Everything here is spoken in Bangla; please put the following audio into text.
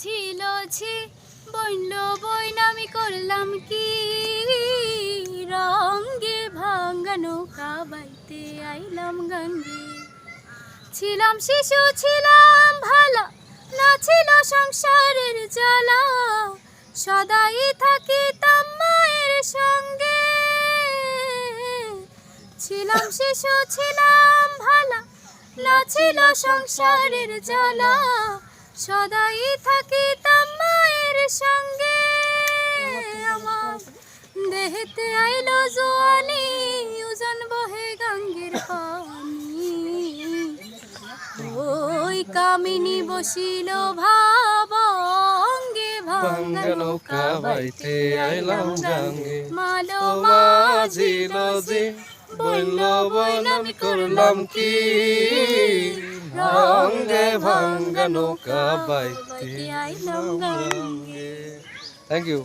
মাঝিল ছি বইল বইন আমি করলাম কি রঙ্গে ভাঙ্গা নৌকা বাইতে আইলাম গঙ্গে ছিলাম শিশু ছিলাম ভালো না ছিল সংসারের জ্বালা সদাই থাকিতাম মায়ের সঙ্গে ছিলাম শিশু ছিলাম ভালো না ছিল সংসারের জ্বালা সদাই থাকিতাম মায়ের সঙ্গে আমার দেহেতে আইলো জোয়ানি উজান বহে গঙ্গের পানি ওই কামিনী বসিল ভাবঙ্গে ভাঙ্গা নৌকা বাইতে আইলাম গঙ্গে মালো মাঝিল জি বইল বইন আমি করলাম কি রঙ্গে ভাঙ্গা নৌকা বাইতে আইলাম গঙ্গে। Thank you.